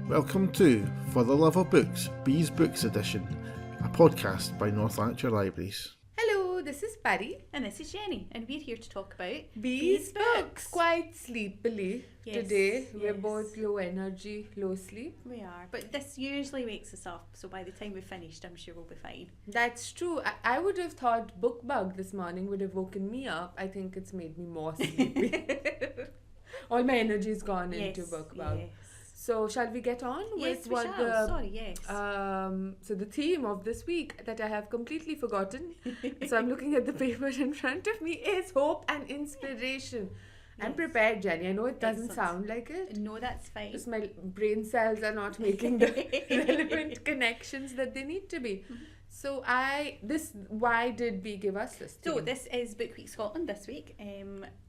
Welcome to For the Love of Books, Bees Books Edition, a podcast by North Lanarkshire Libraries. Hello, this is Pari. And this is Jenny, and we're here to talk about Bees Books. Quite sleepily today. We're yes. both low energy, low sleep. We are, but this usually wakes us up, so by the time we've finished, I'm sure we'll be fine. That's true. I would have thought book bug this morning would have woken me up. I think it's made me more sleepy. All my energy is gone into book bug. Yes. So shall we get on Yes, with we what shall. Sorry, yes. So the theme of this week that I have completely forgotten, so I'm looking at the paper in front of me, is hope and inspiration. I'm prepared, Jenny. I know it doesn't sound like it. No, that's fine. Just my brain cells are not making the relevant connections that they need to be. So why did we give us this theme? So this is Book Week Scotland this week.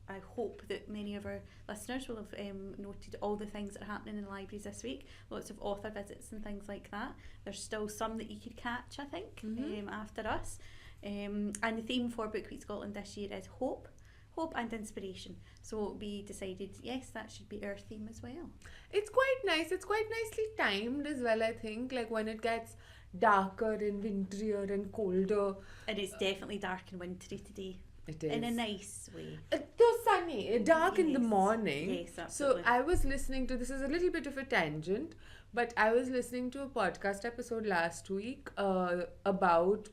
I hope that many of our listeners will have noted all the things that are happening in the libraries this week. Lots of author visits and things like that. There's still some that you could catch, I think, after us. And the theme for Book Week Scotland this year is hope and inspiration. So we decided, yes, that should be our theme as well. It's quite nice. It's quite nicely timed as well, I think. Like when it gets darker and wintrier and colder. It is definitely dark and wintry today. It is. In a nice way. Though sunny, dark in the morning. Yes, absolutely. So I was listening to, this is a little bit of a tangent, but I was listening to a podcast episode last week about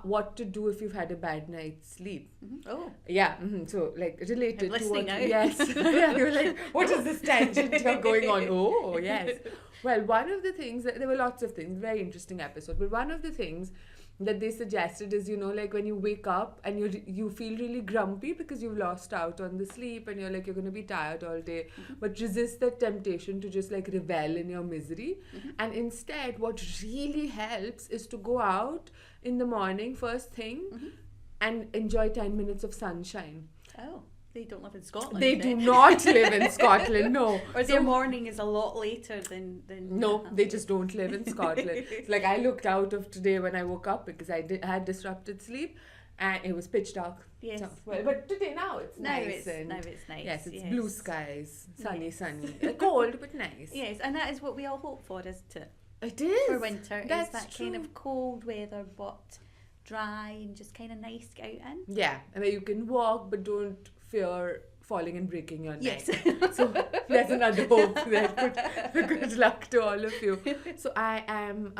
what to do if you've had a bad night's sleep. Oh. Yeah, so like related I'm to what... now. Yes. Yeah, you're like, what is this tangent you're going on? Oh, yes. Well, one of the things, there were lots of things, very interesting episode, but one of the things that they suggested is, like when you wake up and you feel really grumpy because you've lost out on the sleep and you're like, you're going to be tired all day, but resist that temptation to just like revel in your misery. And instead, what really helps is to go out in the morning first thing and enjoy 10 minutes of sunshine. Oh. They don't live in Scotland. They do not live in Scotland, no. Or their morning is a lot later than No, they just don't live in Scotland. It's like I looked out of today when I woke up because I had disrupted sleep and it was pitch dark. Yes. So, well, but today now it's nice. Now it's nice. Yes, it's blue skies, sunny. Cold but nice. Yes, and that is what we all hope for, isn't it? It is. For winter. That's is that true. kind of cold weather but dry and just kind of nice to get out in. Yeah, and then you can walk but don't fear falling and breaking your neck. Yes. So there's another hope there. Good luck to all of you. So I am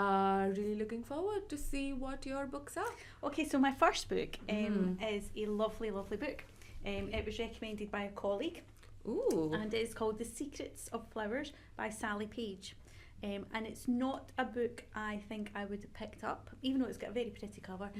really looking forward to see what your books are. Okay, so my first book is a lovely, lovely book. It was recommended by a colleague. Ooh. And it is called The Secrets of Flowers by Sally Page. And it's not a book I think I would have picked up, even though it's got a very pretty cover.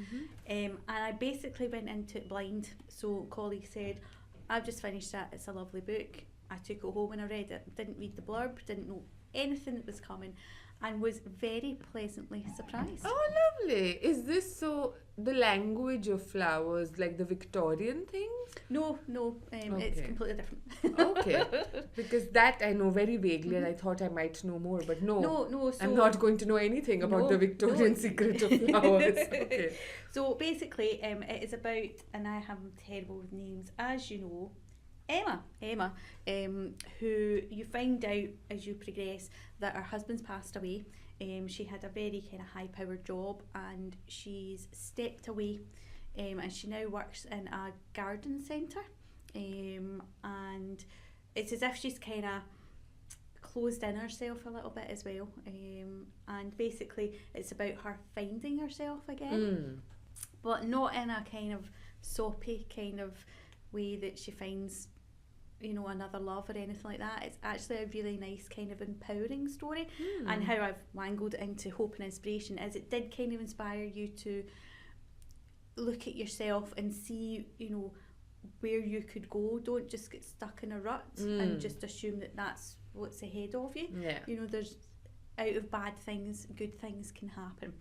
And I basically went into it blind. So colleague said, I've just finished that, it's a lovely book. I took it home and I read it, didn't read the blurb, didn't know anything that was coming, and was very pleasantly surprised. Oh, lovely. Is this so the language of flowers, like the Victorian things? No, it's completely different. Okay, because that I know very vaguely and I thought I might know more, but no, so I'm not going to know anything about the Victorian secret of flowers. Okay. So basically, it is about, and I have terrible with names, as you know, Emma, who you find out as you progress that her husband's passed away. She had a very kind of high-powered job and she's stepped away, and she now works in a garden centre, and it's as if she's kind of closed in herself a little bit as well, and basically it's about her finding herself again, but not in a kind of soppy kind of way that she finds another love or anything like that. It's actually a really nice kind of empowering story. And how I've wangled it into hope and inspiration is it did kind of inspire you to look at yourself and see where you could go. Don't just get stuck in a rut and just assume that that's what's ahead of you. There's out of bad things good things can happen.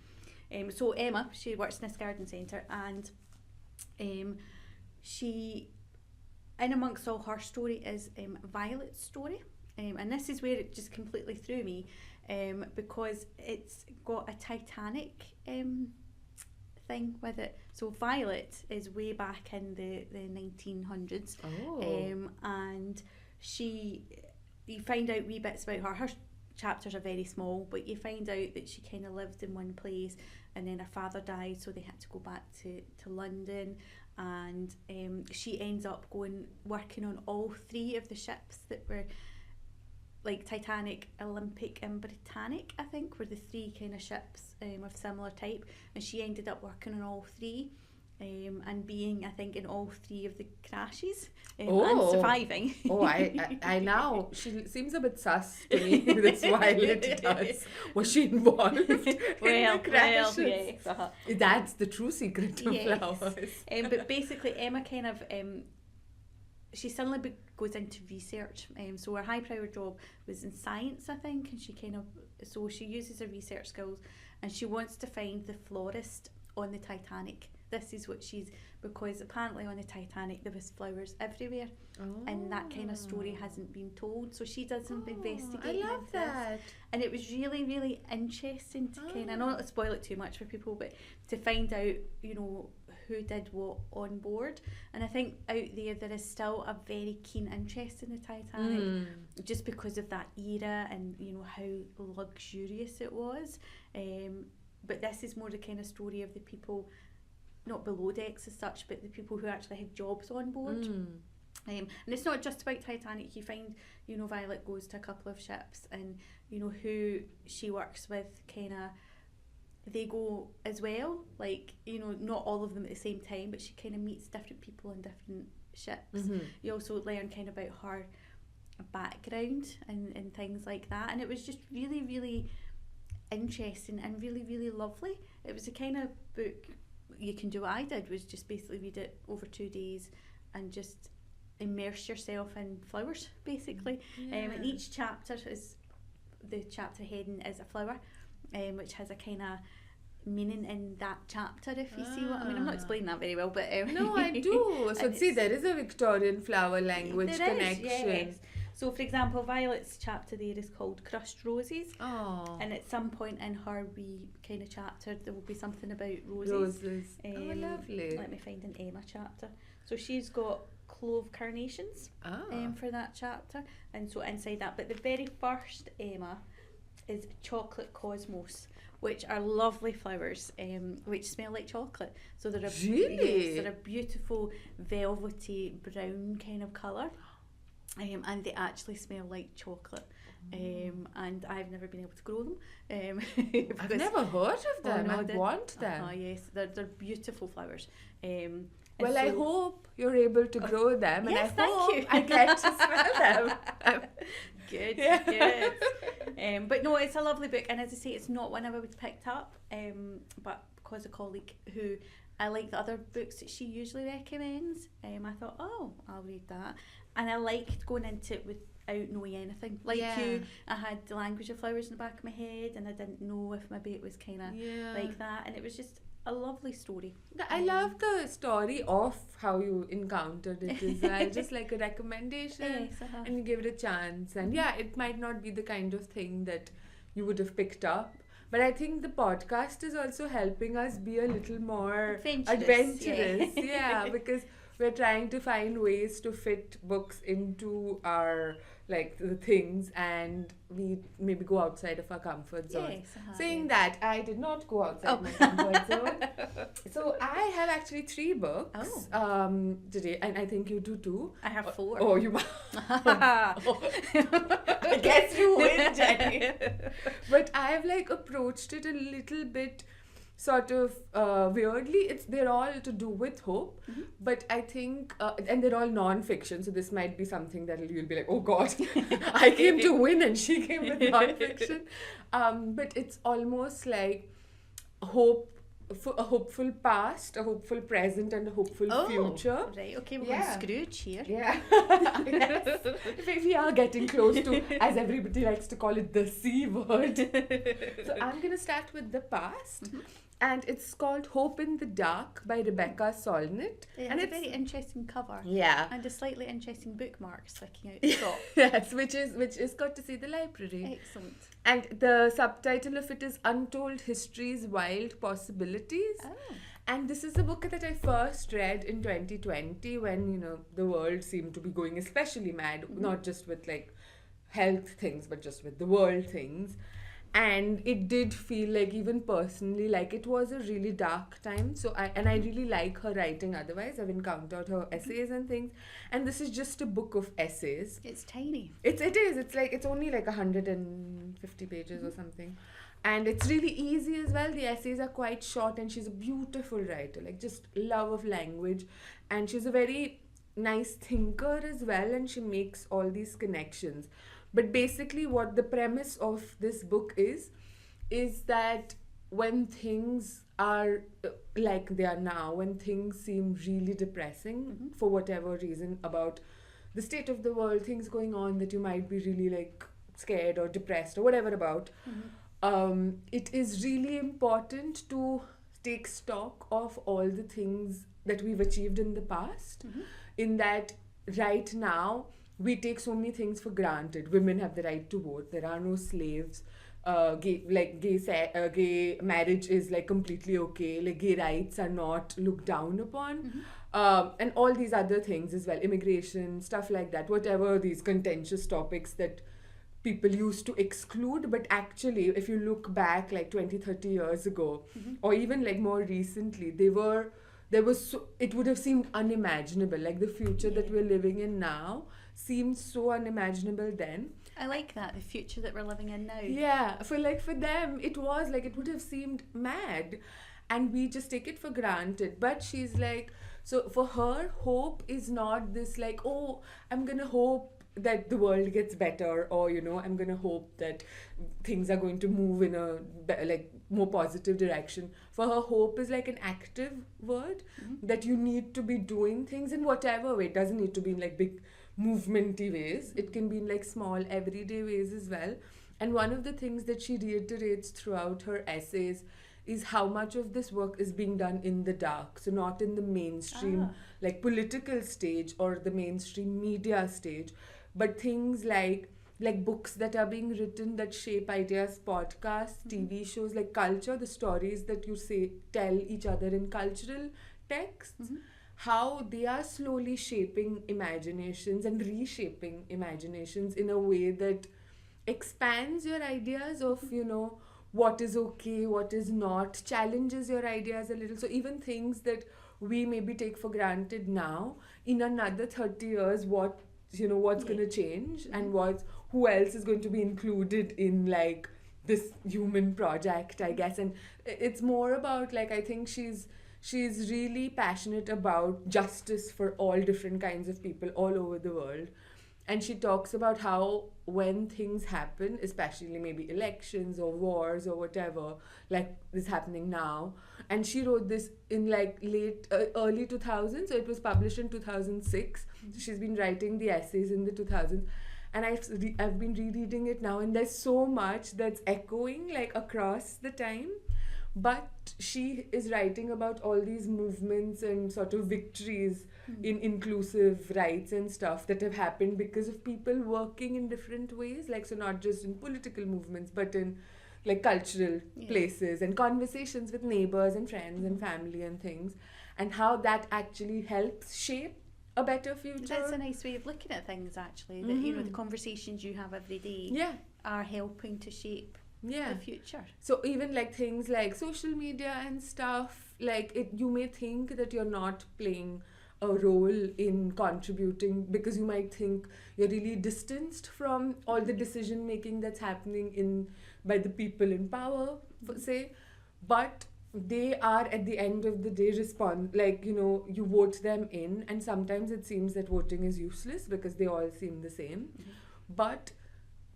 So Emma, she works in this garden centre, and she, in amongst all her story is Violet's story, and this is where it just completely threw me, because it's got a Titanic thing with it. So Violet is way back in the 1900s, and you find out wee bits about her. chapters are very small, but you find out that she kind of lived in one place and then her father died, so they had to go back to London, and she ends up working on all 3 of the ships that were like Titanic, Olympic and Britannic, I think, were the 3 kind of ships of similar type, and she ended up working on all 3. And being, I think, in all 3 of the crashes and surviving. I now, she seems a bit sus to me, this Violet does. Was she involved in the crashes? Well, yes. That's the true secret of flowers. But basically, Emma kind of, she suddenly goes into research. So her high power job was in science, I think, and so she uses her research skills, and she wants to find the florist on the Titanic. This is what because apparently on the Titanic there was flowers everywhere, and that kind of story hasn't been told. So she does some investigating. I love that. And it was really, really interesting to kind of, I don't want to spoil it too much for people, but to find out, who did what on board. And I think out there is still a very keen interest in the Titanic, just because of that era and, how luxurious it was. But this is more the kind of story of the people, not below decks as such, but the people who actually had jobs on board. And it's not just about Titanic. You find, Violet goes to a couple of ships, and, who she works with kind of, they go as well. Like, not all of them at the same time, but she kind of meets different people on different ships. You also learn kind of about her background and things like that. And it was just really, really interesting and really, really lovely. It was the kind of book you can do what I did, was just basically read it over 2 days and just immerse yourself in flowers, basically. And each chapter is, the chapter heading is a flower, which has a kind of meaning in that chapter, if you see what I mean. I'm not explaining that very well, but no, I do. So see, there is a Victorian flower language connection. Yes. So, for example, Violet's chapter there is called Crushed Roses. And at some point in her wee kind of chapter, there will be something about roses. Lovely. Let me find an Emma chapter. So she's got clove carnations for that chapter. And so inside that, but the very first Emma is chocolate cosmos, which are lovely flowers, which smell like chocolate. So they're they're a beautiful velvety brown kind of colour. And they actually smell like chocolate, and I've never been able to grow them. I've never heard of them. I want them. Yes, they're beautiful flowers. Well, so, I hope you're able to grow them, yes, and I hope I get to smell them. Good. But no, it's a lovely book, and as I say, it's not one I would have picked up, but because a colleague who I like the other books that she usually recommends, I thought, I'll read that. And I liked going into it without knowing anything. Like you, I had The Language of Flowers in the back of my head, and I didn't know if maybe it was kind of like that. And it was just a lovely story. I love the story of how you encountered it as well. Just like a recommendation, and you give it a chance. And it might not be the kind of thing that you would have picked up. But I think the podcast is also helping us be a little more adventurous. Because we're trying to find ways to fit books into our, like, the things, and we maybe go outside of our comfort zone. Saying that, I did not go outside my comfort zone. So I have actually 3 books today, and I think you do too. I have 4. Oh, you must. I guess you win, Jenny. But I've approached it a little bit sort of weirdly. They're all to do with hope, but I think and they're all non-fiction, so this might be something that you'll be like, oh god, I came to win and she came with non-fiction, but it's almost like hope for a hopeful past, a hopeful present, and a hopeful future. Right, okay, we're going Scrooge here. Yes. We are getting close to, as everybody likes to call it, the C word. So I'm going to start with the past. And it's called Hope in the Dark by Rebecca Solnit. And it's a very interesting cover. And a slightly interesting bookmark sticking out the top. Yes, which is got to see the library. Excellent. And the subtitle of it is Untold Histories, Wild Possibilities. And this is a book that I first read in 2020 when, the world seemed to be going especially mad, not just with health things, but just with the world things. And it did feel like, even personally, like it was a really dark time. So I really like her writing. Otherwise, I've encountered her essays and things, and this is just a book of essays. It's tiny. It is. It's like, it's only like 150 pages or something, and it's really easy as well. The essays are quite short, and she's a beautiful writer. Like, just love of language, and she's a very nice thinker as well, and she makes all these connections. But basically, what the premise of this book is that when things are like they are now, when things seem really depressing for whatever reason about the state of the world, things going on that you might be really like scared or depressed or whatever about, it is really important to take stock of all the things that we've achieved in the past. In that, right now, we take so many things for granted. Women have the right to vote. There are no slaves. Gay marriage is like completely okay. Like, gay rights are not looked down upon, and all these other things as well. Immigration, stuff like that. Whatever these contentious topics that people used to exclude, but actually, if you look back like 20-30 years ago, or even like more recently, it would have seemed unimaginable. Like, the future that we're living in now seemed so unimaginable then. I like that, the future that we're living in now. Yeah, for them, it was like, it would have seemed mad, and we just take it for granted. But she's like, so for her, hope is not this like, oh, I'm gonna hope that the world gets better, or I'm gonna hope that things are going to move in a like more positive direction. For her, hope is like an active word, that you need to be doing things in whatever way. It doesn't need to be in like big movementy ways. It can be in like small everyday ways as well. And one of the things that she reiterates throughout her essays is how much of this work is being done in the dark, so not in the mainstream like political stage or the mainstream media stage, but things like books that are being written that shape ideas, podcasts, TV shows, like culture, the stories that you tell each other in cultural texts, how they are slowly shaping imaginations and reshaping imaginations in a way that expands your ideas of, what is okay, what is not, challenges your ideas a little. So even things that we maybe take for granted now, in another 30 years, what's going to change, and who else is going to be included in like this human project, I guess. And it's more about, like, I think she's really passionate about justice for all different kinds of people all over the world. And she talks about how when things happen, especially maybe elections or wars or whatever, like is happening now. And she wrote this in like early 2000s, so it was published in 2006. So she's been writing the essays in the 2000s. And I've been rereading it now, and there's so much that's echoing like across the time. But she is writing about all these movements and sort of victories in inclusive rights and stuff that have happened because of people working in different ways. Like, so not just in political movements, but in like cultural places and conversations with neighbors and friends and family and things, and how that actually helps shape a better future. That's a nice way of looking at things, actually. That the conversations you have every day are helping to shape the future. So even like things like social media and stuff, like you may think that you're not playing a role in contributing because you might think you're really distanced from all the decision making that's happening by the people in power, say, but they are at the end of the day you vote them in, and sometimes it seems that voting is useless because they all seem the same. But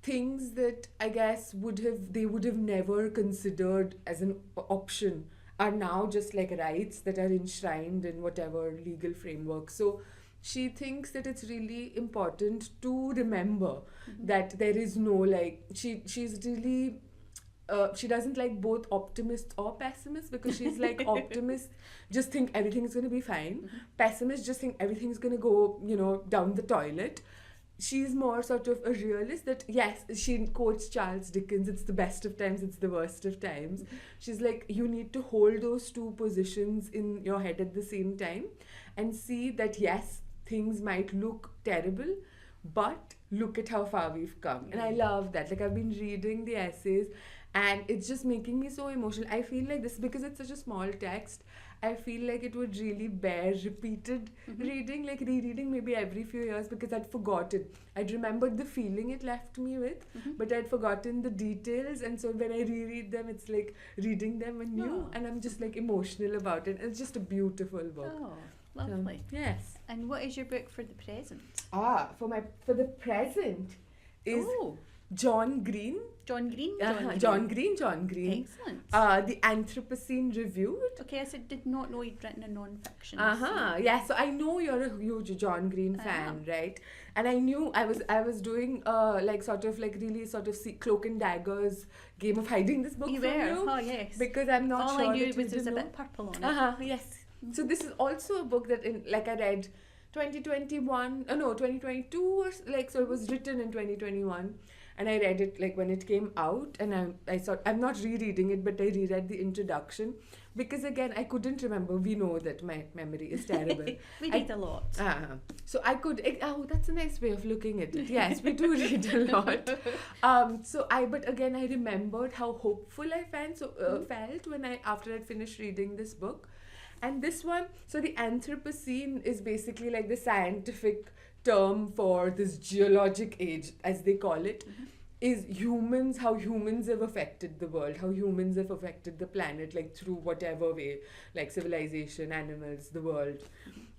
things that I guess they would have never considered as an option are now just like rights that are enshrined in whatever legal framework. So she thinks that it's really important to remember that there is no she's really she doesn't like both optimists or pessimists, because she's like optimists just think everything's going to be fine. Pessimists just think everything's going to go down the toilet. She's more sort of a realist that, yes, she quotes Charles Dickens, it's the best of times, it's the worst of times. She's like, you need to hold those two positions in your head at the same time and see that, yes, things might look terrible, but look at how far we've come. And I love that. Like, I've been reading the essays and it's just making me so emotional. I feel like this, because it's such a small text, I feel like it would really bear repeated reading, like rereading maybe every few years, because I'd forgotten. I'd remembered the feeling it left me with, but I'd forgotten the details. And so when I reread them, it's like reading them anew, and I'm just like emotional about it. It's just a beautiful book. Oh, lovely. Yes. And what is your book for the present? For the present is John Green. John Green? John Green. Excellent. The Anthropocene Reviewed. Okay, I did not know you'd written a non-fiction. Yeah, so I know you're a huge John Green fan, right? And I knew I was doing like sort of like really sort of Cloak and Daggers game of hiding this book You from were? you. Oh, yes. Because I'm not All sure I knew that was you there's a didn't bit purple on it. know. Yes. So this is also a book that I read 2022 or like, so it was written in 2021. And I read it like when it came out, and I thought, I'm not rereading it, but I reread the introduction, because again, I couldn't remember. We know that my memory is terrible. We read a lot. So I could, that's a nice way of looking at it. Yes, we do read a lot. But again, I remembered how hopeful I felt after I'd finished reading this book. And this one, so the Anthropocene is basically like the scientific term for this geologic age, as they call it, is how humans have affected the world, how humans have affected the planet, like through whatever way, like civilization, animals, the world.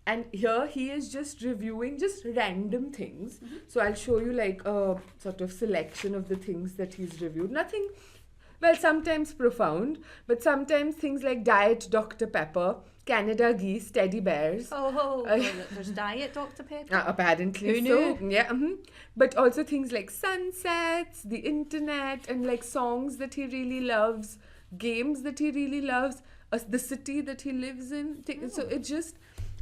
And here he is just reviewing just random things. So I'll show you like a sort of selection of the things that he's reviewed. Nothing, well, sometimes profound, but sometimes things like Diet Dr. Pepper, Canada geese, teddy bears. There's Diet Dr. Pepper. Apparently Who so. knew? Yeah. But also things like sunsets, the internet, and like songs that he really loves, games that he really loves, the city that he lives in. So it's just,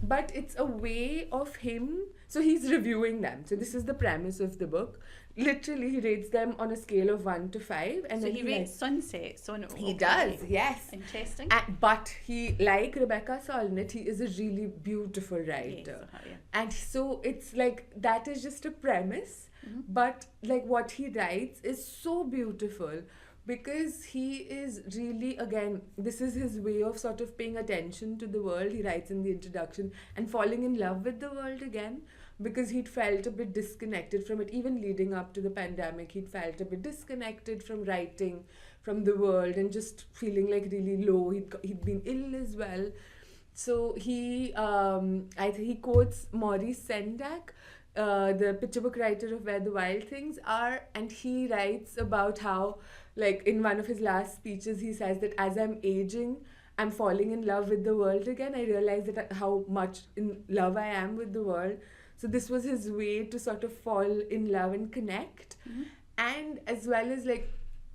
but it's a way of him. So he's reviewing them. So this is the premise of the book. Literally, he rates them on a scale of 1 to 5. And So then he rates sunsets on it. He does, yes. Interesting. But he, like Rebecca Solnit, he is a really beautiful writer. Yes, And so it's like, that is just a premise. But like what he writes is so beautiful, because he is really, again, this is his way of sort of paying attention to the world. He writes in the introduction, and falling in love with the world again, because he'd felt a bit disconnected from it. Even leading up to the pandemic, he'd felt a bit disconnected from writing, from the world, and just feeling like really low. He'd been ill as well. So he quotes Maurice Sendak, the picture book writer of Where the Wild Things Are, and he writes about how, like in one of his last speeches, he says that as I'm aging, I'm falling in love with the world again. I realize that how much in love I am with the world. So this was his way to sort of fall in love and connect. And as well as like,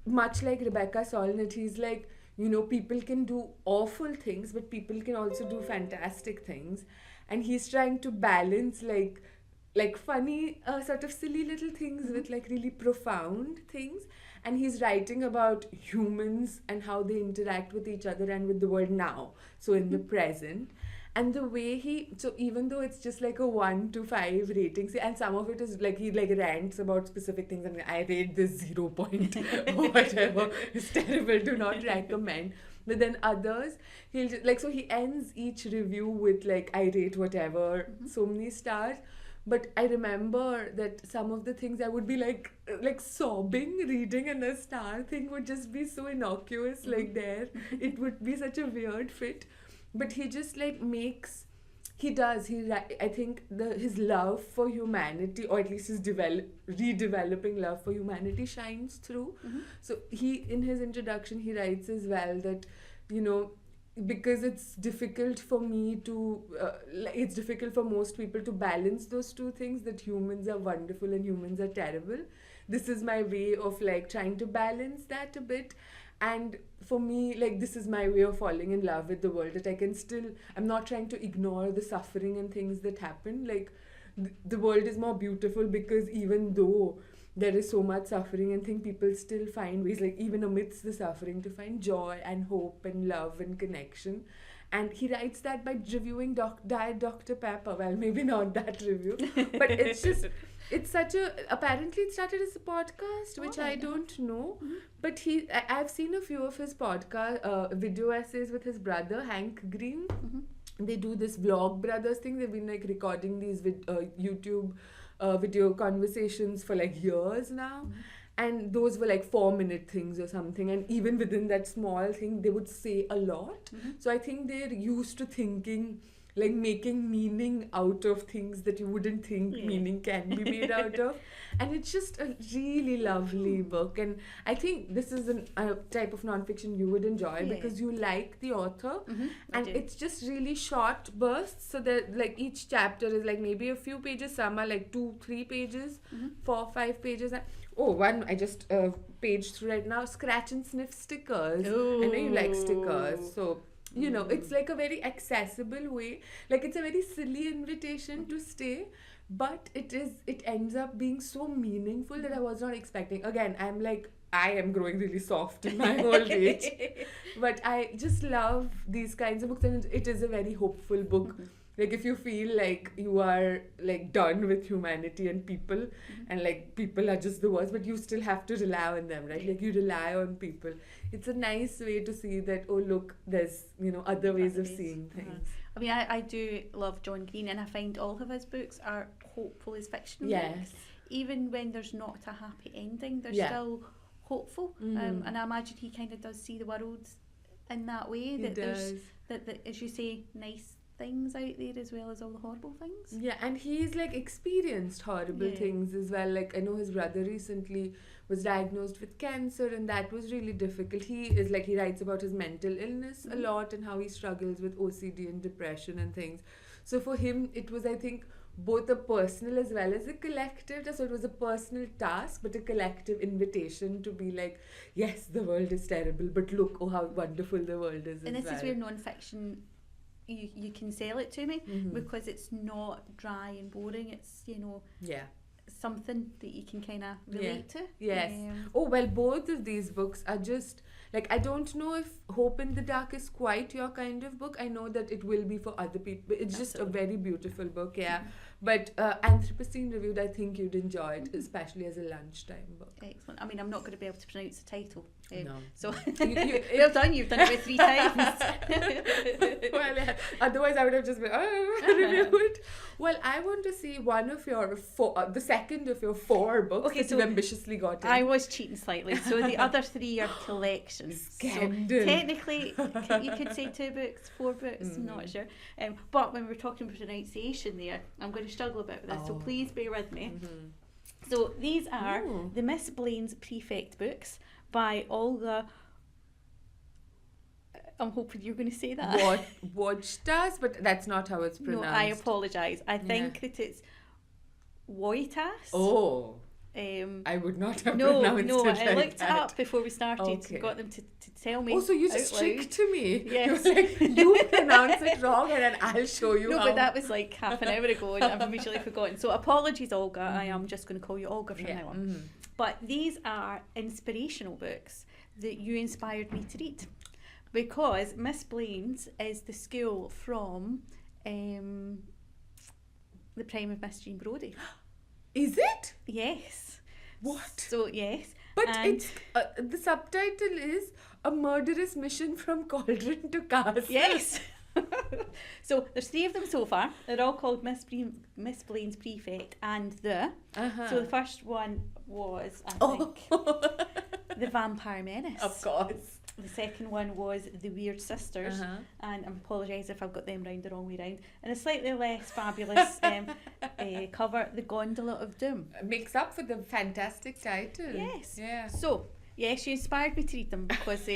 much like Rebecca Solnit, he's like, you know, people can do awful things, but people can also do fantastic things. And he's trying to balance like funny, sort of silly little things with like really profound things. And he's writing about humans and how they interact with each other and with the world now. So in the present. And the way so even though it's just like a 1 to 5 rating, and some of it is like he like rants about specific things, and I rate this 0 point or whatever, it's terrible, do not recommend. But then others, he'll just, like, so he ends each review with like, I rate whatever, so many stars. But I remember that some of the things I would be like sobbing reading, and the star thing would just be so innocuous, like there. It would be such a weird fit. But he just like I think his love for humanity, or at least his redeveloping love for humanity, shines through. So in his introduction, he writes as well that, you know, because it's difficult for me to, it's difficult for most people to balance those two things, that humans are wonderful and humans are terrible. This is my way of like trying to balance that a bit. And for me, like, this is my way of falling in love with the world, that I'm not trying to ignore the suffering and things that happen. Like, the world is more beautiful because even though there is so much suffering, and think people still find ways, like even amidst the suffering, to find joy and hope and love and connection. And he writes that by reviewing Diet Dr. Pepper. Well, maybe not that review, but it's just, It's such a, apparently it started as a podcast, which I don't know, but I've seen a few of his podcast, video essays with his brother, Hank Green. They do this Vlog Brothers thing. They've been like recording these YouTube video conversations for like years now. And those were like 4-minute things or something. And even within that small thing, they would say a lot. So I think they're used to thinking, like making meaning out of things that you wouldn't think meaning can be made out of. And it's just a really lovely book. And I think this is a type of nonfiction you would enjoy because you like the author. And it's just really short bursts. So that like each chapter is like maybe a few pages. Some are like 2-3 pages, 4-5 pages. One I just paged through right now, scratch and sniff stickers. Ooh. I know you like stickers. So, you know, it's like a very accessible way. Like it's a very silly invitation to stay. But it ends up being so meaningful that I was not expecting. Again, I am growing really soft in my old age. But I just love these kinds of books, and it is a very hopeful book. Like if you feel like you are like done with humanity and people and like people are just the worst, but you still have to rely on them, right? Like you rely on people. It's a nice way to see that, oh look, there's, you know, other ways of seeing things. I mean, I do love John Green, and I find all of his books are hopeful as fiction. Yes. Even when there's not a happy ending, they're still hopeful. And I imagine he kind of does see the world in that way. He that does. There's, that as you say, nice things out there as well as all the horrible things. Yeah, and he's like experienced horrible things as well. Like I know his brother recently was diagnosed with cancer, and that was really difficult. He writes about his mental illness a lot and how he struggles with OCD and depression and things. So for him, it was, I think, both a personal as well as a collective. So it was a personal task, but a collective invitation to be like, yes, the world is terrible, but look, oh, how wonderful the world is. And this is where non-fiction, you can sell it to me because it's not dry and boring. It's, you know, something that you can kind of relate to. Yes. Both of these books are just like, I don't know if Hope in the Dark is quite your kind of book. I know that it will be for other people. It's just a very beautiful book, But Anthropocene Reviewed, I think you'd enjoy it, especially as a lunchtime book. Excellent. I mean, I'm not going to be able to pronounce the title. No. So, well done, you've done it with 3 times. Well, yeah. Otherwise I would have just been, reviewed. Well, I want to see one of your the second of your 4 books that you've ambitiously got in. I was cheating slightly. So the other 3 are collections. Scandal. So technically, you could say 2 books, 4 books, I'm not sure. But when we're talking pronunciation there, I'm going to struggle a bit with this, so please bear with me. So these are the Miss Blaine's Prefect books by Olga. I'm hoping you're going to say that. Wojtas, but that's not how it's pronounced. No, I apologise. I think that it's Wojtas. Oh. I would not have pronounced it No, like I looked that. it up before we started and got them to tell me. Oh, so you just tricked me. Yes. You're like, you pronounce it wrong and then I'll show you how. But that was like half an hour ago and I've immediately forgotten. So apologies, Olga. I am just going to call you Olga from now on. But these are inspirational books that you inspired me to read. Because Miss Blaine's is the school from The Prime of Miss Jean Brodie. Is it? Yes. What? So, yes. But it's the subtitle is A Murderous Mission from Cauldron to Castle. Yes. So there's 3 of them so far. They're all called Miss Blaine's Prefect and the. So the first one was, I think, The Vampire Menace. Of course. The second one was The Weird Sisters, and I apologise if I've got them round the wrong way round. And a slightly less fabulous cover, The Gondola of Doom. Makes up for the fantastic title. Yes. Yeah. So, yes, you inspired me to read them because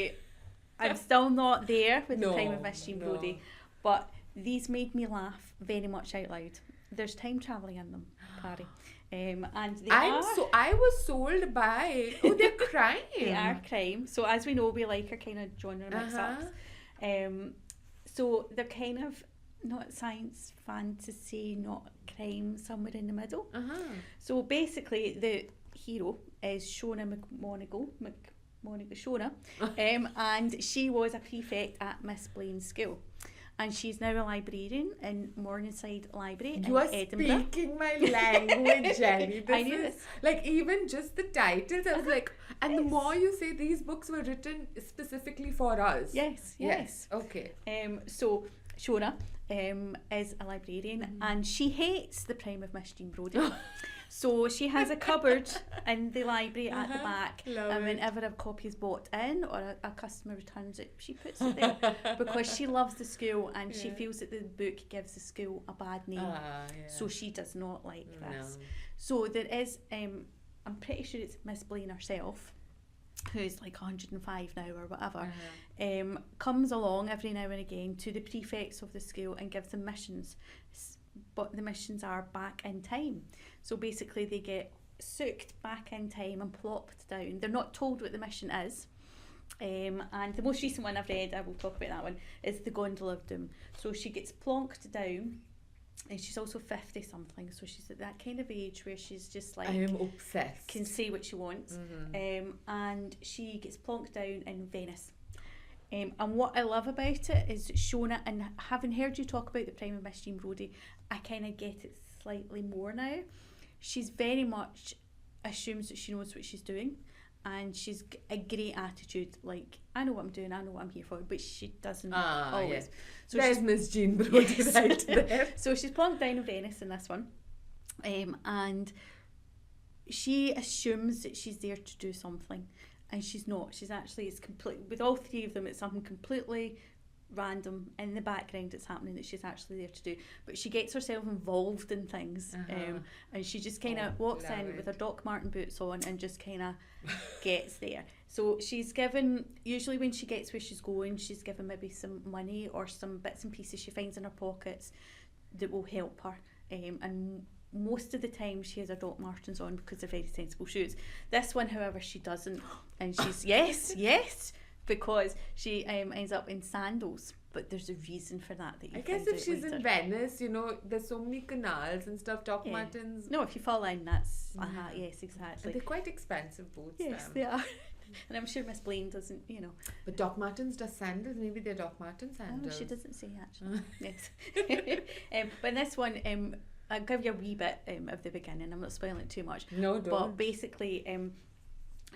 I'm still not there with The Prime of Miss Jean Brodie, but these made me laugh very much out loud. There's time travelling in them, Pari. And I was sold by they're crime. They are crime. So as we know, we like our kind of genre mix-ups. So they're kind of not science fantasy, not crime, somewhere in the middle. So basically, the hero is Shona Shona, and she was a prefect at Miss Blaine's school. and she's now a librarian in Morningside Library You are in Edinburgh. speaking my language, Jenny. I knew this. Like, even just the titles, I was like, and the Yes. more you say these books were written specifically for us. Yes. Okay. So Shona is a librarian, and she hates the Prime of Miss Jean Brodie. So she has a cupboard in the library at the back, Love and it. whenever a copy is bought in or a customer returns it, she puts it there because she loves the school and she feels that the book gives the school a bad name. So she does not like this. So there is, I'm pretty sure it's Miss Blaine herself, who's like 105 now or whatever, comes along every now and again to the prefects of the school and gives them missions. But the missions are back in time. So basically they get soaked back in time and plopped down. They're not told what the mission is. And the most recent one I've read, I will talk about that one, is The Gondola of Doom. So she gets plonked down, and she's also 50 something, so she's at that kind of age where she's just like, I am obsessed. can say what she wants. And she gets plonked down in Venice. And what I love about it is Shona, and having heard you talk about the Prime of Miss Jean Brodie, I kind of get it slightly more now. She's very much assumes that she knows what she's doing, and she's a great attitude, like, I know what I'm doing, I know what I'm here for, but she doesn't always. Yes. So There's she's, Miss Jean Brodie Yes. right there. so she's plonked down in Venice in this one, and she assumes that she's there to do something, and she's not. She's actually, it's complete, with all three of them, it's something completely random in the background that's happening that she's actually there to do, but she gets herself involved in things, and she just kind of walks in with her Doc Marten boots on and just kind of gets there. So she's given, usually when she gets where she's going, she's given maybe some money or some bits and pieces she finds in her pockets that will help her, and most of the time she has her Doc Martens on because they're very sensible shoes. This one, however, she doesn't, and she's yes, because she ends up in sandals, but there's a reason for that you I guess find if out she's later. in Venice, you know, there's so many canals and stuff, Doc Martens. No, if you fall in, that's yes, exactly. They're quite expensive boots. Yes, them. they are. And I'm sure Miss Blaine doesn't, you know. But Doc Martens does sandals. Maybe they're Doc Marten sandals. Oh, she doesn't say actually. Yes. But in this one, I'll give you a wee bit of the beginning. I'm not spoiling it too much. No, don't. But basically,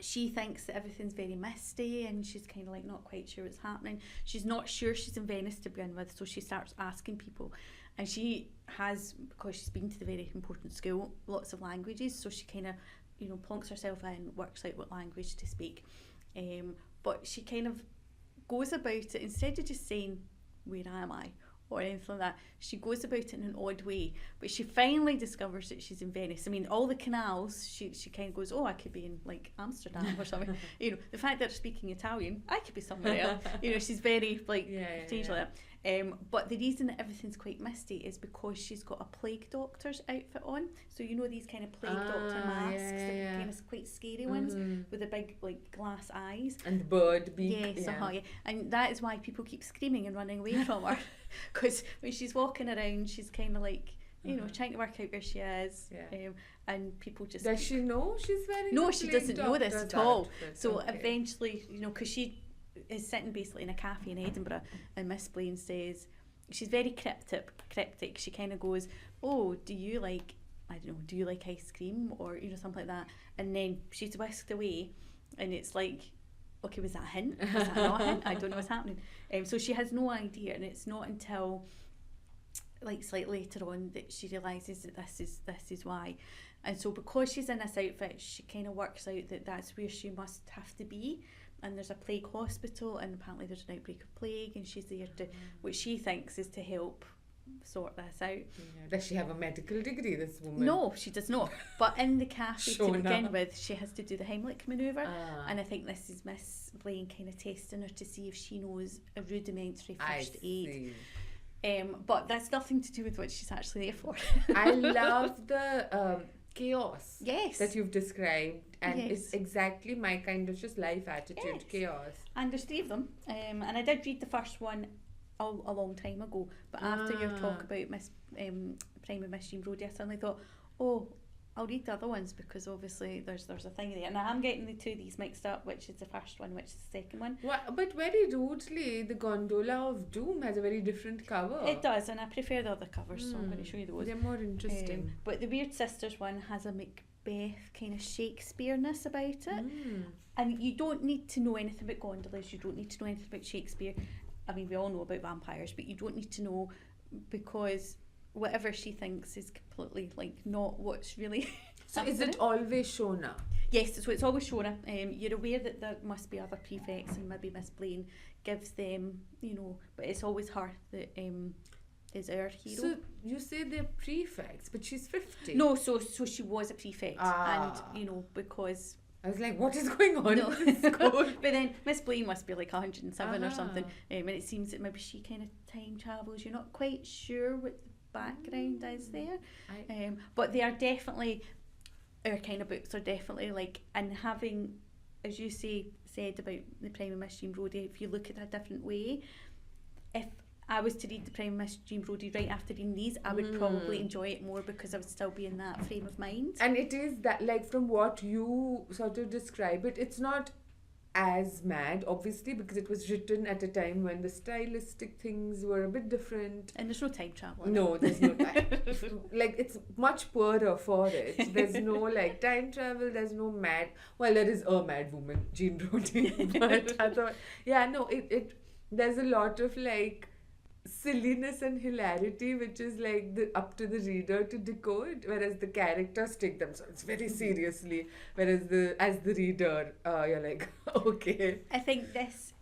she thinks that everything's very misty, and she's kind of like not quite sure what's happening. She's not sure she's in Venice to begin with, so she starts asking people. And she has, because she's been to the very important school, lots of languages, so she kind of, you know, plonks herself in, works out what language to speak. But she kind of goes about it, instead of just saying, "Where am I?" or anything like that, she goes about it in an odd way. But she finally discovers that she's in Venice. I mean, all the canals, she kind of goes, oh, I could be in like Amsterdam or something. You know, the fact that they're speaking Italian, I could be somewhere else. You know, she's very like strange like that. But the reason that everything's quite misty is because she's got a plague doctor's outfit on. So you know these kind of plague doctor masks, the kind of quite scary ones with the big like glass eyes and the bird beak. Yes, and that is why people keep screaming and running away from her, because when she's walking around, she's kind of like, you know, trying to work out where she is, and people just. Does she know she's wearing? No, she doesn't know this at all. So okay. Eventually, you know, because she is sitting basically in a cafe in Edinburgh, and Miss Blaine says, she's very cryptic. She kind of goes, "Oh, do you like, I don't know, do you like ice cream?" or, you know, something like that. And then she's whisked away, and it's like, okay, was that a hint? Was that not a hint? I don't know what's happening. So she has no idea, and it's not until like slightly later on that she realises that this is why. And so because she's in this outfit, she kind of works out that that's where she must have to be. And there's a plague hospital, and apparently there's an outbreak of plague, and she's there to, what she thinks is to help sort this out. Does she have a medical degree, this woman? No, she does not. But in the cafe to begin with, she has to do the Heimlich manoeuvre, and I think this is Miss Blaine kind of testing her to see if she knows a rudimentary first aid. But that's nothing to do with what she's actually there for. I love the chaos that you've described, and it's exactly my kind of just life attitude. Chaos. And there's three of them, and I did read the first one a long time ago, but after your talk about Prime of Miss Jean Brodie, I suddenly thought, oh, I'll read the other ones because obviously there's a thing there. And I'm getting the two of these mixed up, which is the first one, which is the second one. But very rudely, the Gondola of Doom has a very different cover. It does, and I prefer the other covers, so I'm going to show you those. They're more interesting. But the Weird Sisters one has a Macbeth kind of Shakespeare-ness about it. And you don't need to know anything about gondolas, you don't need to know anything about Shakespeare. I mean, we all know about vampires, but you don't need to know, because whatever she thinks is completely like not what's really So is it always Shona? Yes, so it's always Shona. You're aware that there must be other prefects, and maybe Miss Blaine gives them, you know, but it's always her that is our hero. So you say they're prefects, but she's 50. No, so she was a prefect, and you know, because I was like, what is going on no. in this school? But then Miss Blaine must be like 107 or something, and it seems that maybe she kind of time travels. You're not quite sure what the background is there, but they are definitely, our kind of books are definitely like, and having, as you said about the Prime and Miss Jean Brodie, if you look at it a different way, if I was to read the Prime and Miss Jean Brodie right after reading these, I would probably enjoy it more because I would still be in that frame of mind. And it is that, like, from what you sort of describe it, it's not as mad, obviously, because it was written at a time when the stylistic things were a bit different. And there's no time travel. No, there's no time. Like, it's much poorer for it. There's no, like, time travel, there's no mad... Well, there is a mad woman, Jean Brodie, but otherwise... Yeah, no, there's a lot of, like, silliness and hilarity, which is like up to the reader to decode, whereas the characters take themselves very seriously, whereas as the reader you're like, okay. I think this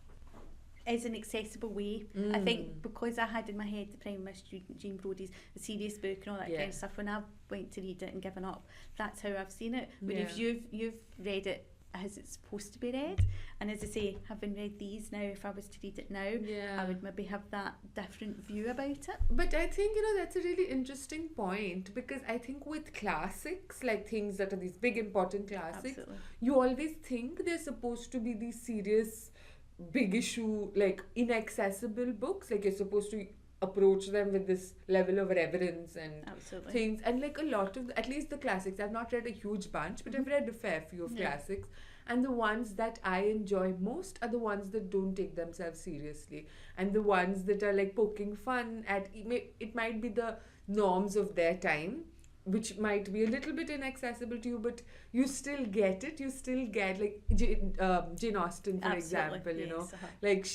is an accessible way. I think because I had in my head the Prime and Miss Jean Brodie's the serious book and all that kind of stuff, when I went to read it and given up, that's how I've seen it. But if you've read it as it's supposed to be read, and as I say, having read these now, if I was to read it now, I would maybe have that different view about it. But I think, you know, that's a really interesting point, because I think with classics, like things that are these big important classics, you always think they're supposed to be these serious, big issue, like inaccessible books, like you're supposed to approach them with this level of reverence and things. And like a lot of, at least the classics, I've not read a huge bunch, but I've read a fair few of classics, and the ones that I enjoy most are the ones that don't take themselves seriously, and the ones that are like poking fun at, it might be the norms of their time, which might be a little bit inaccessible to you, but you still get it. You still get, like Jane Austen, for example, you know, like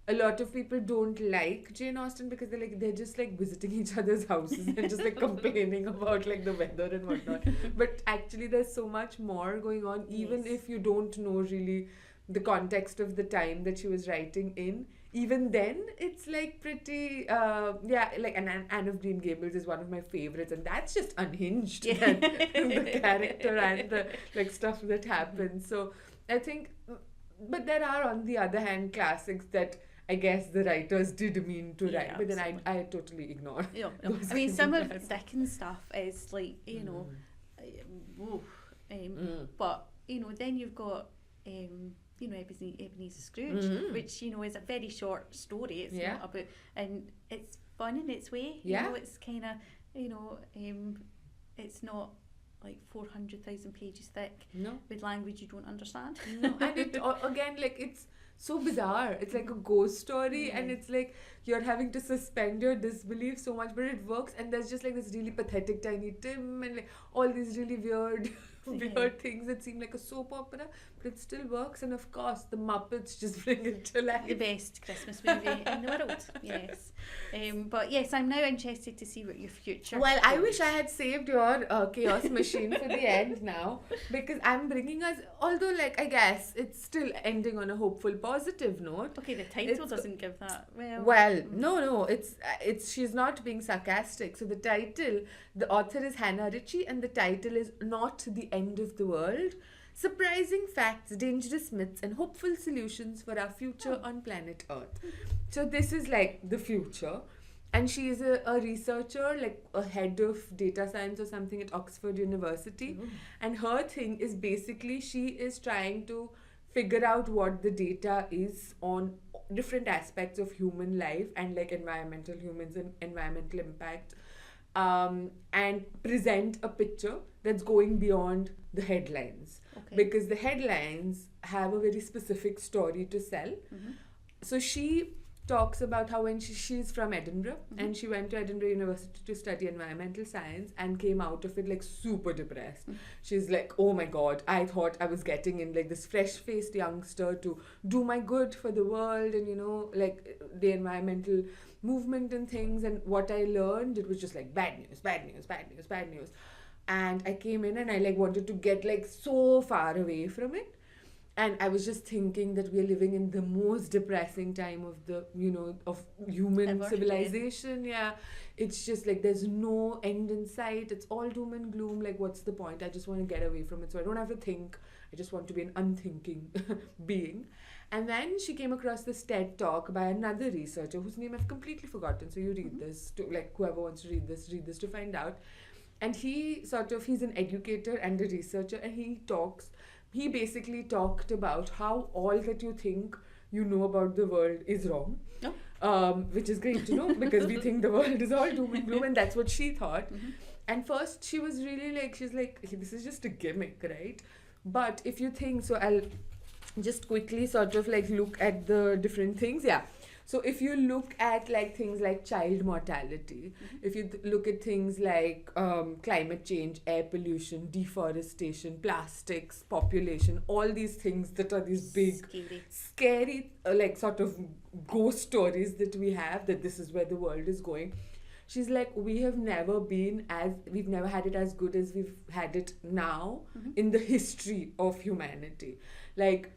a lot of people don't like Jane Austen because they're just like visiting each other's houses and just like complaining about like the weather and whatnot. But actually there's so much more going on, even if you don't know really the context of the time that she was writing in. Even then, it's like pretty, like Anne of Green Gables is one of my favorites, and that's just unhinged, and the character and the like stuff that happens. So I think, but there are, on the other hand, classics that I guess the writers did mean to write, but then I totally ignore. I mean, some of Dickens' stuff is like, you know, but, you know, then you've got, you know, Ebenezer Scrooge, which, you know, is a very short story. It's not about, and it's fun in its way. You know, it's kind of, you know, it's not like 400,000 pages thick with language you don't understand. No, and it again, like, it's so bizarre. It's like a ghost story, and it's like you're having to suspend your disbelief so much, but it works. And there's just like this really pathetic Tiny Tim and like all these really weird things that seem like a soap opera, but it still works. And of course the Muppets just bring it to life. The best Christmas movie in the world. Yes. But yes, I'm now interested to see what your future I wish I had saved your chaos machine for the end now, because I'm bringing us, although like I guess it's still ending on a hopeful positive note. Okay, the title doesn't give that no, it's she's not being sarcastic. So the title, the author is Hannah Ritchie, and the title is Not the End of the World: Surprising Facts, Dangerous Myths and Hopeful Solutions for Our Future on Planet Earth. So this is like the future, and she is a researcher, like a head of data science or something at Oxford University. And her thing is basically she is trying to figure out what the data is on different aspects of human life and like environmental impact, and present a picture that's going beyond the headlines. Okay. Because the headlines have a very specific story to sell. So she talks about how when she's from Edinburgh and she went to Edinburgh University to study environmental science and came out of it like super depressed. She's like, oh my god, I thought I was getting in like this fresh-faced youngster to do my good for the world and, you know, like the environmental movement and things, and what I learned, it was just like bad news, bad news, bad news, bad news. And I came in and I like wanted to get like so far away from it. And I was just thinking that we are living in the most depressing time of the, you know, of human Ever, civilization. Yeah. It's just like there's no end in sight. It's all doom and gloom. Like, what's the point? I just want to get away from it. So I don't have to think. I just want to be an unthinking being. And then she came across this TED talk by another researcher whose name I've completely forgotten. So you read this, to like whoever wants to read this to find out. And he's an educator and a researcher, and he basically talked about how all that you think you know about the world is wrong. Which is great to know because we think the world is all doom and gloom, and that's what she thought. And first she was really like, she's like, this is just a gimmick, right? But if you think, so I'll just quickly sort of like look at the different things. Yeah. So if you look at like things like child mortality, if you look at things like climate change, air pollution, deforestation, plastics, population, all these things that are these big, scary, like sort of ghost stories that we have, that this is where the world is going. She's like, we've never had it as good as we've had it now in the history of humanity. Like,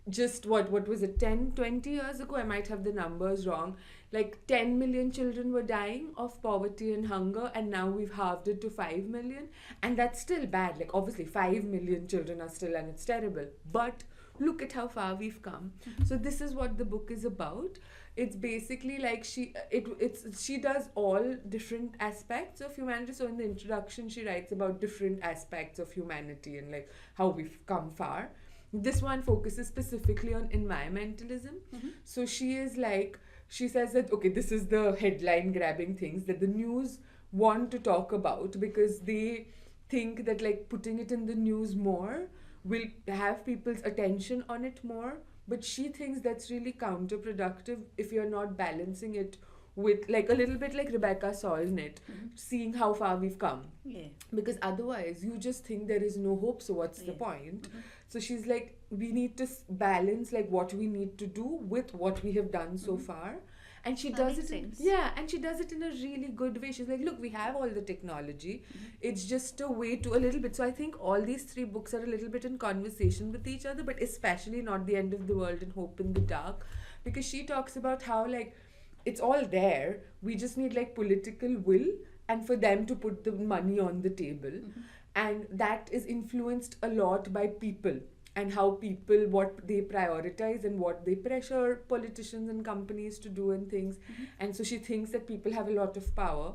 just what was it, 10, 20 years ago, I might have the numbers wrong, like 10 million children were dying of poverty and hunger, and now we've halved it to 5 million, and that's still bad. Like, obviously 5 million children are still, and it's terrible, but look at how far we've come. So this is what the book is about. It's basically like she does all different aspects of humanity. So in the introduction she writes about different aspects of humanity and like how we've come far. This one focuses specifically on environmentalism. So she says that, okay, this is the headline grabbing things that the news want to talk about because they think that like putting it in the news more will have people's attention on it more. But she thinks that's really counterproductive if you're not balancing it with like a little bit like Rebecca Solnit, seeing how far we've come. Yeah. Because otherwise you just think there is no hope, so what's the point? So she's like, we need to balance like what we need to do with what we have done so far. And she does it and she does it in a really good way. She's like, look, we have all the technology. It's just a way to a little bit. So I think all these three books are a little bit in conversation with each other, but especially not The End of the World and Hope in the Dark, because she talks about how like it's all there. We just need like political will and for them to put the money on the table. And that is influenced a lot by people and how people, what they prioritize and what they pressure politicians and companies to do and things. And so she thinks that people have a lot of power,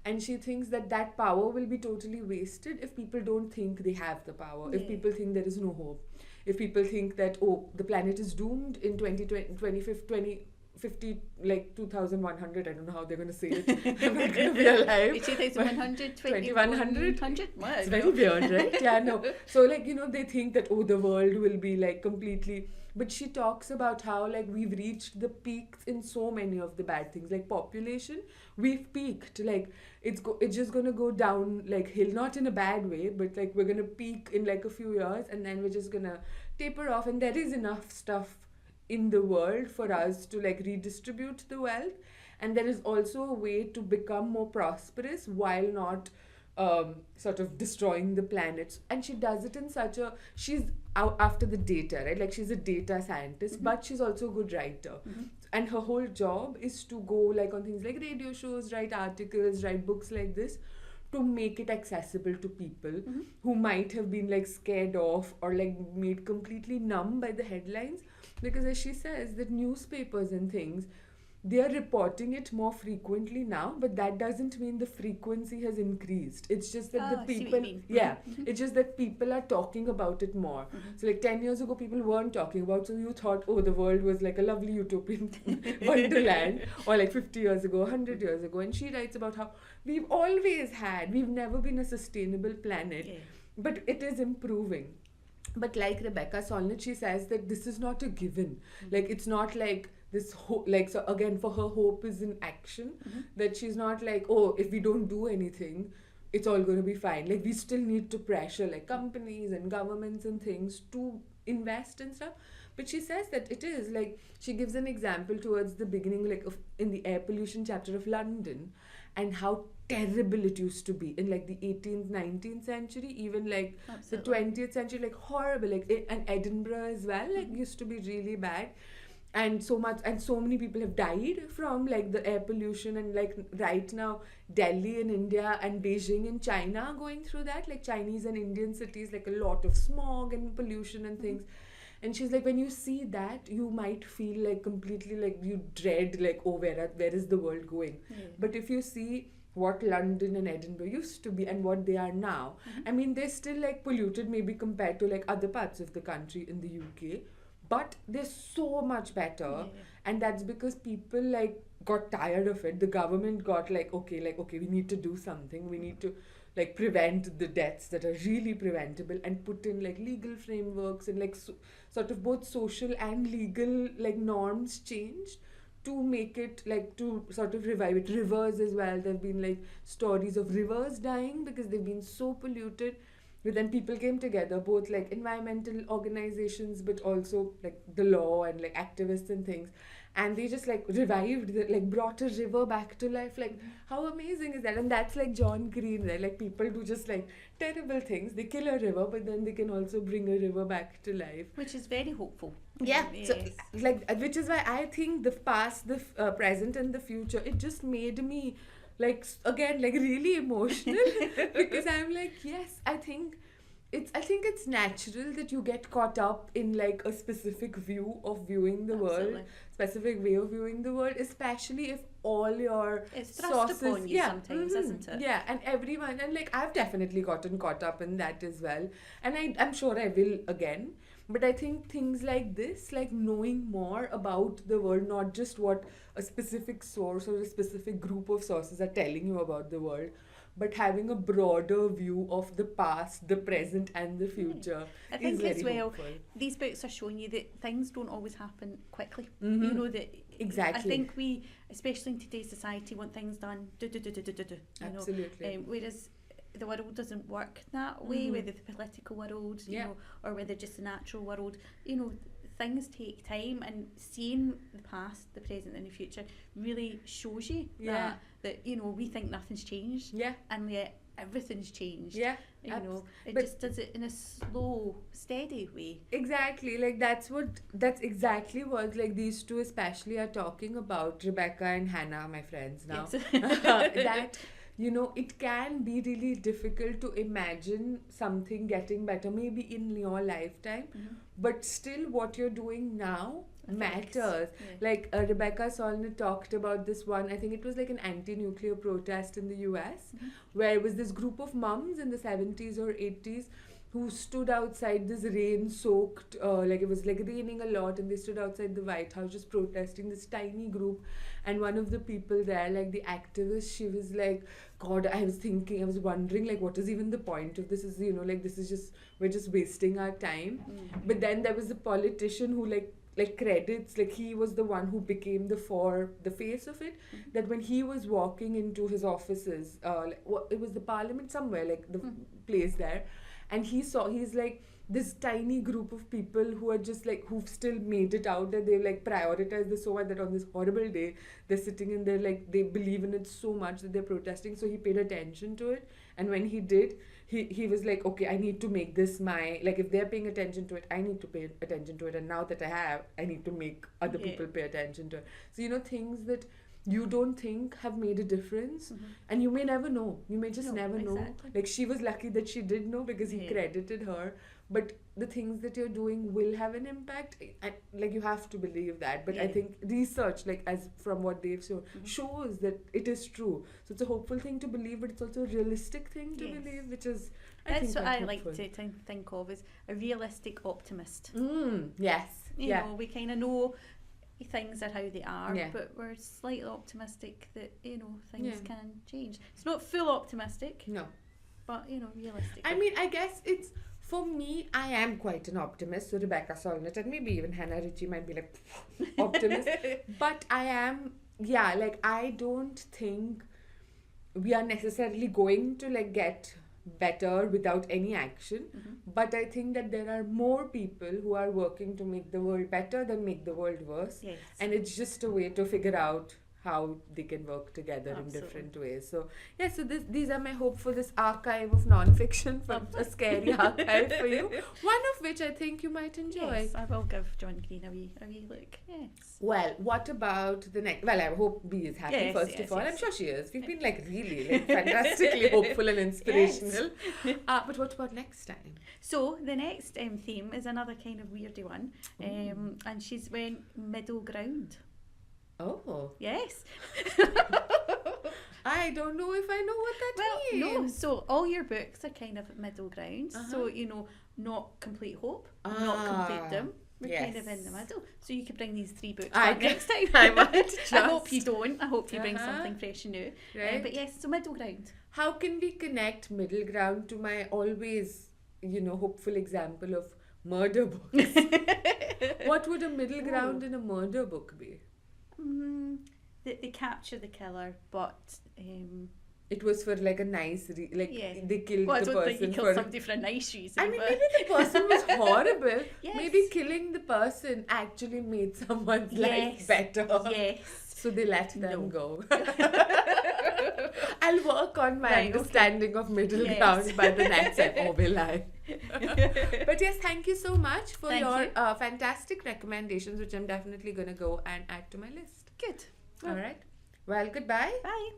and she thinks that that power will be totally wasted if people don't think they have the power, if people think there is no hope, if people think that, oh, the planet is doomed in 2050, like 2100, I don't know how they're going to say it. I'm not going to be alive. 2100, 2100? It's very weird, right? Yeah, no. So like, you know, they think that, oh, the world will be like completely... But she talks about how like we've reached the peaks in so many of the bad things. Like population, we've peaked. Like it's just going to go down like hill, not in a bad way, but like we're going to peak in like a few years and then we're just going to taper off. And there is enough stuff in the world for us to like redistribute the wealth, and there is also a way to become more prosperous while not sort of destroying the planet. And she does it in such a, she's out after the data, right? Like she's a data scientist, but she's also a good writer, and her whole job is to go like on things like radio shows, write articles, write books like this, to make it accessible to people who might have been like scared off or like made completely numb by the headlines. Because as she says, that newspapers and things, they are reporting it more frequently now, but that doesn't mean the frequency has increased. It's just that I the see what you people, mean. yeah, it's just that people are talking about it more. So like 10 years ago, people weren't talking about, so you thought, oh, the world was like a lovely utopian wonderland, or like 50 years ago, 100 years ago. And she writes about how we've never been a sustainable planet, Yeah. but it is improving. But like Rebecca Solnit, she says that this is not a given. Like it's not like this hope, like, so again, for her, hope is in action. That she's not like, oh, if we don't do anything, it's all going to be fine. Like we still need to pressure like companies and governments and things to invest and stuff. But she says that it is like, she gives an example towards the beginning, like in the air pollution chapter of London, and how terrible it used to be in like the 18th, 19th century, even like Absolutely. the 20th century, like horrible, like and Edinburgh as well, like used to be really bad. And so many people have died from like the air pollution. And like right now Delhi in India and Beijing in China are going through that, like Chinese and Indian cities, like a lot of smog and pollution and things. And she's like, when you see that, you might feel like completely like you dread, like, oh, where is the world going? But if you see what London and Edinburgh used to be and what they are now, I mean, they're still like polluted maybe compared to like other parts of the country in the UK, but they're so much better. And that's because people like got tired of it. The government got like, okay, we need to do something. We need to like prevent the deaths that are really preventable, and put in like legal frameworks and like sort of both social and legal like norms changed to make it like, to sort of revive it. Rivers as well, there have been like stories of rivers dying because they've been so polluted. But then people came together, both like environmental organizations, but also like the law and like activists and things, and they just like revived like brought a river back to life. Like how amazing is that? And that's like John Green, right? Like people do just like terrible things, they kill a river, but then they can also bring a river back to life, Which is very hopeful. yeah. Yes. So like, which is why I think the past, the present and the future, it just made me like again like really emotional because I'm like, yes, I think it's natural that you get caught up in like a specific view of viewing the Absolutely. world, specific way of viewing the world, especially if all your It's thrust sources, upon you sometimes, isn't it? yeah, and everyone, and like I've definitely gotten caught up in that as well, and I'm sure I will again. But I think things like this, like knowing more about the world, not just what a specific source or a specific group of sources are telling you about the world, but having a broader view of the past, the present and the future, I think is very as well, hopeful. these books are showing you that things don't always happen quickly. Mhm. You know that. Exactly. I think we, especially in today's society, want things done. Do. You Absolutely. know, whereas the world doesn't work that way. Whether the political world, you Yeah. know, or whether just the natural world, you know. Things take time, and seeing the past, the present and the future really shows you Yeah. that you know, we think nothing's changed, Yeah, and yet everything's changed. yeah. You know, it but- just does it in a slow, steady way. Exactly, like that's exactly what like these two especially are talking about, Rebecca and Hannah, my friends now. Yes. That, you know, it can be really difficult to imagine something getting better maybe in your lifetime, but still what you're doing now Affects. matters. Yeah. Like Rebecca Solnit talked about this one, I think it was like an anti-nuclear protest in the US, where it was this group of mums in the 70s or 80s who stood outside this rain-soaked, like it was like raining a lot, and they stood outside the White House just protesting, this tiny group. And one of the people there, like the activist, she was like, God, I was wondering, like, what is even the point of this? Is, you know, like, this is just, we're just wasting our time. But then there was a politician who like credits, like he was the one who became the face of it, that when he was walking into his offices, it was the parliament somewhere, like the place there, and he's like this tiny group of people who are just like, who've still made it out, that they like prioritize this so much that on this horrible day they're sitting and they're like, they believe in it so much that they're protesting. So he paid attention to it, and when he did, he was like, okay, I need to make this my, like, if they're paying attention to it, I need to pay attention to it, and now that I need to make other people pay attention to it. So, you know, things that you don't think have made a difference, and you may never know, you may just never know. Exactly. Like, she was lucky that she did know because he credited her, but the things that you're doing will have an impact. And like, you have to believe that. But I think research, like as from what they've shown, shows that it is true. So it's a hopeful thing to believe, but it's also a realistic thing to believe, which is That's what I hopeful. like to think of as a realistic optimist. Yes. You know, we kind of know things are how they are, but we're slightly optimistic that, you know, things can change. It's not full optimistic. No. But, you know, realistic. I mean, I guess it's, for me, I am quite an optimist. So Rebecca Solnit and maybe even Hannah Ritchie might be like, optimist. But I am, like, I don't think we are necessarily going to like get better without any action. But I think that there are more people who are working to make the world better than make the world worse. Yes. And it's just a way to figure out how they can work together in different ways. So so these are my hope for this archive of non-fiction, for a scary archive for you. One of which I think you might enjoy. Yes, I will give John Green a wee look. Yes. Well, what about the next? Well, I hope Bea is happy first of all. I'm sure she is. We've been like really like fantastically hopeful and inspirational. But what about next time? So the next theme is another kind of weirdy one, and she's went middle ground. Oh. Yes. I don't know if I know what that means. No. So all your books are kind of middle ground. So, you know, not complete hope, not complete doom. We're kind of in the middle. So you could bring these 3 books back next time. I might just. I hope you don't. I hope you bring something fresh and new. Right. But yes, so middle ground. How can we connect middle ground to my always, you know, hopeful example of murder books? What would a middle ground in a murder book be? They capture the killer, but it was for like a nice they killed I the don't person think you killed somebody for a nice reason. I mean, maybe the person was horrible. Yes. Maybe killing the person actually made someone's life better. Yes. So they let them go. I'll work on my understanding of middle ground by the next time. Will I? But yes, thank you so much for your fantastic recommendations, which I'm definitely going to go and add to my list. Good. All right. Well, goodbye. Bye.